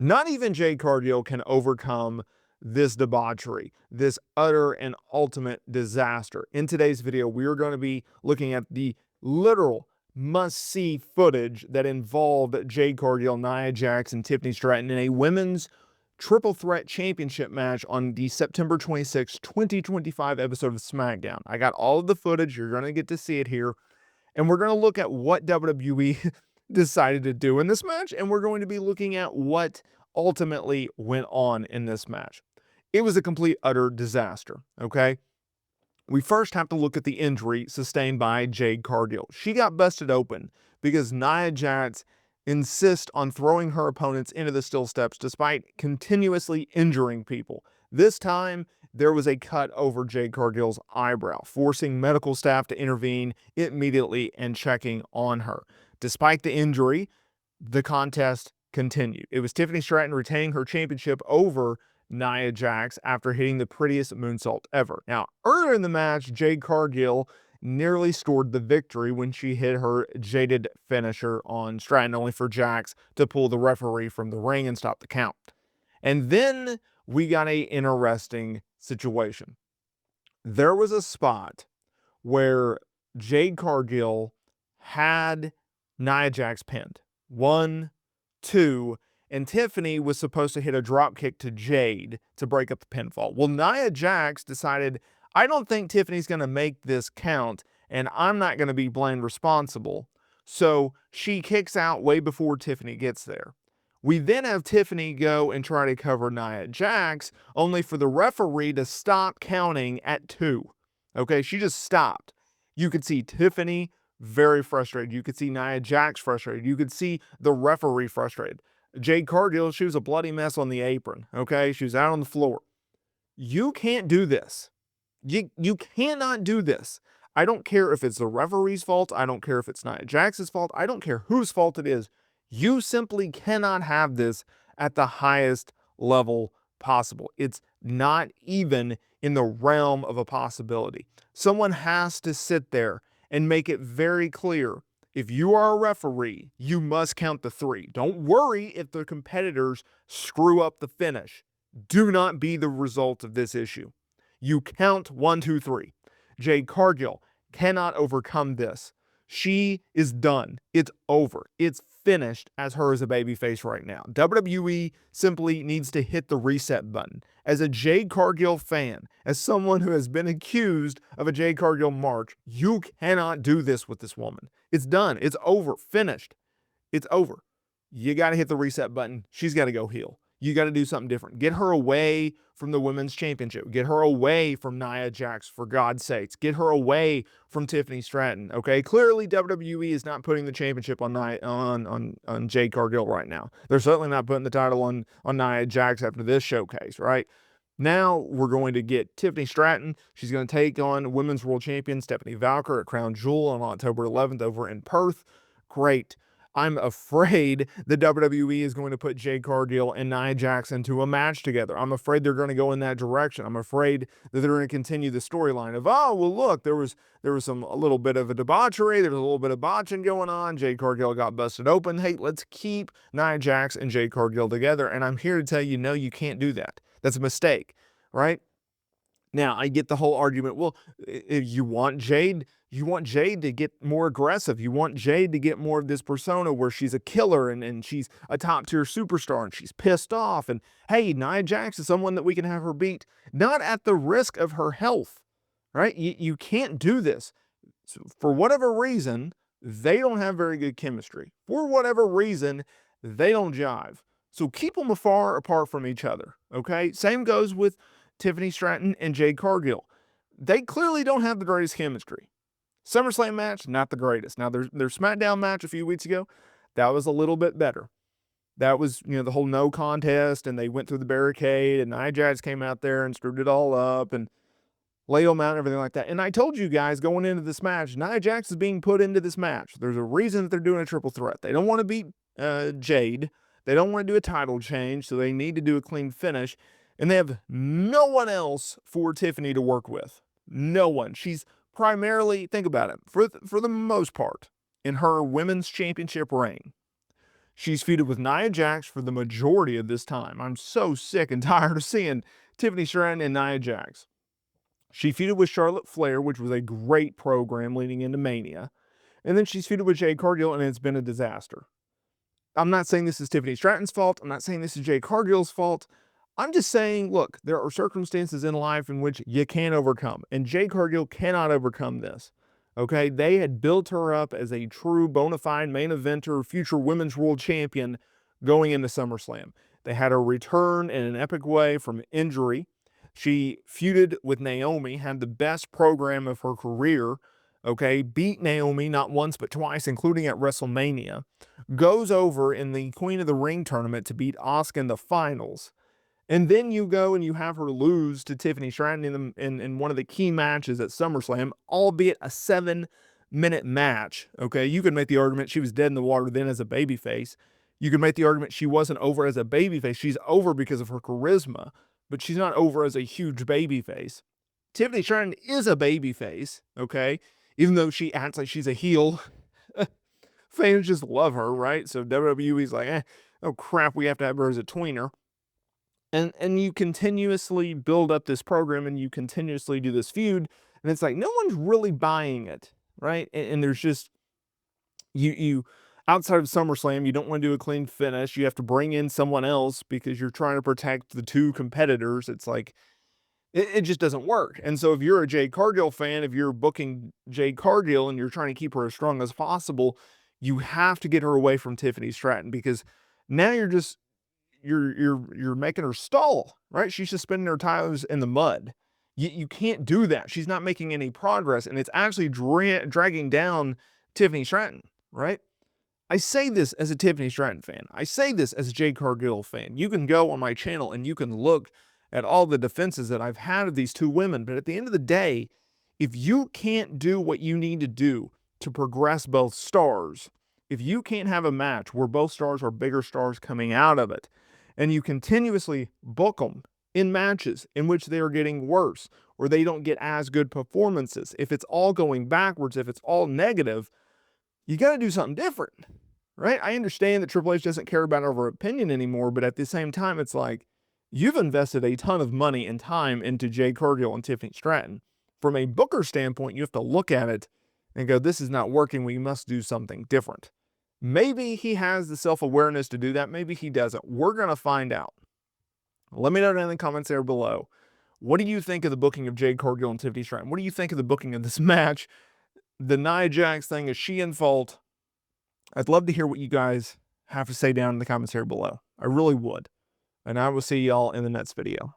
Not even Jade Cargill can overcome this debauchery, this utter and ultimate disaster. In today's video, we are going to be looking at the literal must-see footage that involved Jade Cargill, Nia Jax, and Tiffany Stratton in a women's triple threat championship match on the September 26, 2025 episode of SmackDown. I got all of the footage. You're going to get to see it here. And we're going to look at what WWE decided to do in this match, and we're going to be looking at what ultimately went on in this match. It was a complete, utter disaster, okay? We first have to look at the injury sustained by Jade Cargill. She got busted open because Nia Jax insists on throwing her opponents into the steel steps despite continuously injuring people. This time, there was a cut over Jade Cargill's eyebrow, forcing medical staff to intervene immediately and checking on her. Despite the injury, the contest continued. It was Tiffany Stratton retaining her championship over Nia Jax after hitting the prettiest moonsault ever. Now, earlier in the match, Jade Cargill nearly scored the victory when she hit her jaded finisher on Stratton, only for Jax to pull the referee from the ring and stop the count. And then we got an interesting situation. There was a spot where Jade Cargill had Nia Jax pinned. 1, 2, and Tiffany was supposed to hit a drop kick to Jade to break up the pinfall. Well, Nia Jax decided, I don't think Tiffany's going to make this count, and I'm not going to be blamed responsible. So she kicks out way before Tiffany gets there. We then have Tiffany go and try to cover Nia Jax, only for the referee to stop counting at 2. Okay, she just stopped. You could see Tiffany very frustrated. You could see Nia Jax frustrated. You could see the referee frustrated. Jade Cargill, she was a bloody mess on the apron. Okay, she was out on the floor. You can't do this. You cannot do this. I don't care if it's the referee's fault. I don't care if it's Nia Jax's fault. I don't care whose fault it is. You simply cannot have this at the highest level possible. It's not even in the realm of a possibility. Someone has to sit there and make it very clear. If you are a referee, you must count the 3. Don't worry if the competitors screw up the finish. Do not be the result of this issue. You count 1, 2, 3. Jade Cargill cannot overcome this. She is done. It's over. It's finished as her as a babyface right now. WWE simply needs to hit the reset button. As a Jade Cargill fan, as someone who has been accused of a Jade Cargill march, you cannot do this with this woman. It's done. It's over. Finished. It's over. You got to hit the reset button. She's got to go heel. You got to do something different. Get her away from the women's championship. Get her away from Nia Jax, for God's sakes. Get her away from Tiffany Stratton. Okay, clearly WWE is not putting the championship on Jade Cargill right now. They're certainly not putting the title on Nia Jax after this showcase, right? Now we're going to get Tiffany Stratton. She's going to take on Women's World Champion Stephanie Valker at Crown Jewel on October 11th over in Perth. Great. I'm afraid the WWE is going to put Jade Cargill and Nia Jax into a match together. I'm afraid they're going to go in that direction. I'm afraid that they're going to continue the storyline of, oh, well, look, there was a little bit of a debauchery. There was a little bit of botching going on. Jade Cargill got busted open. Hey, let's keep Nia Jax and Jade Cargill together. And I'm here to tell you, no, you can't do that. That's a mistake, right? Now, I get the whole argument, well, if you want Jade to get more aggressive. You want Jade to get more of this persona where she's a killer and she's a top-tier superstar and she's pissed off. And, hey, Nia Jax is someone that we can have her beat, not at the risk of her health, right? You can't do this. So for whatever reason, they don't have very good chemistry. For whatever reason, they don't jive. So keep them far apart from each other, okay? Same goes with Tiffany Stratton and Jade Cargill. They clearly don't have the greatest chemistry. SummerSlam match, not the greatest. Now, their SmackDown match a few weeks ago, that was a little bit better. That was, the whole no contest, and they went through the barricade, and Nia Jax came out there and screwed it all up, and laid them out and everything like that. And I told you guys going into this match, Nia Jax is being put into this match. There's a reason that they're doing a triple threat. They don't want to beat Jade. They don't want to do a title change, so they need to do a clean finish. And they have no one else for Tiffany to work with. No one. She's primarily, think about it, for the most part, in her women's championship reign, She's feuded with Nia Jax for the majority of this time. I'm so sick and tired of seeing Tiffany Stratton and Nia Jax. She feuded with Charlotte Flair, which was a great program leading into Mania. And then she's feuded with Jade Cargill, and it's been a disaster. I'm not saying this is Tiffany Stratton's fault. I'm not saying this is Jade Cargill's fault. I'm just saying, look, there are circumstances in life in which you can't overcome, and Jade Cargill cannot overcome this. Okay, they had built her up as a true bona fide main eventer, future women's world champion going into SummerSlam. They had her return in an epic way from injury. She feuded with Naomi, had the best program of her career. Okay, beat Naomi not once but twice, including at WrestleMania. Goes over in the Queen of the Ring tournament to beat Asuka in the finals. And then you go and you have her lose to Tiffany Stratton in one of the key matches at SummerSlam, albeit a 7-minute match. Okay, you could make the argument she was dead in the water then as a babyface. You could make the argument she wasn't over as a babyface. She's over because of her charisma, but she's not over as a huge babyface. Tiffany Stratton is a babyface, okay? Even though she acts like she's a heel. Fans just love her, right? So WWE's like, oh crap, we have to have her as a tweener. And you continuously build up this program and you continuously do this feud, and it's like no one's really buying it, right? And there's just you outside of SummerSlam, you don't want to do a clean finish. You have to bring in someone else because you're trying to protect the two competitors. It's like it just doesn't work. And so if you're a Jade Cargill fan, if you're booking Jade Cargill and you're trying to keep her as strong as possible, you have to get her away from Tiffany Stratton, because now you're making her stall, right? She's just spinning her tires in the mud. You can't do that. She's not making any progress, and it's actually dragging down Tiffany Stratton, right? I say this as a Tiffany Stratton fan. I say this as a Jade Cargill fan. You can go on my channel and you can look at all the defenses that I've had of these two women, but at the end of the day, if you can't do what you need to do to progress both stars, if you can't have a match where both stars are bigger stars coming out of it, and you continuously book them in matches in which they are getting worse or they don't get as good performances, if it's all going backwards, if it's all negative, you got to do something different, right? I understand that Triple H doesn't care about our opinion anymore, but at the same time, it's like you've invested a ton of money and time into Jade Cargill and Tiffany Stratton. From a booker standpoint, you have to look at it and go, this is not working. We must do something different. Maybe he has the self-awareness to do that. Maybe he doesn't. We're going to find out. Let me know in the comments there below. What do you think of the booking of Jade Cargill and Tiffany Stratton? What do you think of the booking of this match? The Nia Jax thing, is she in fault? I'd love to hear what you guys have to say down in the comments here below. I really would. And I will see y'all in the next video.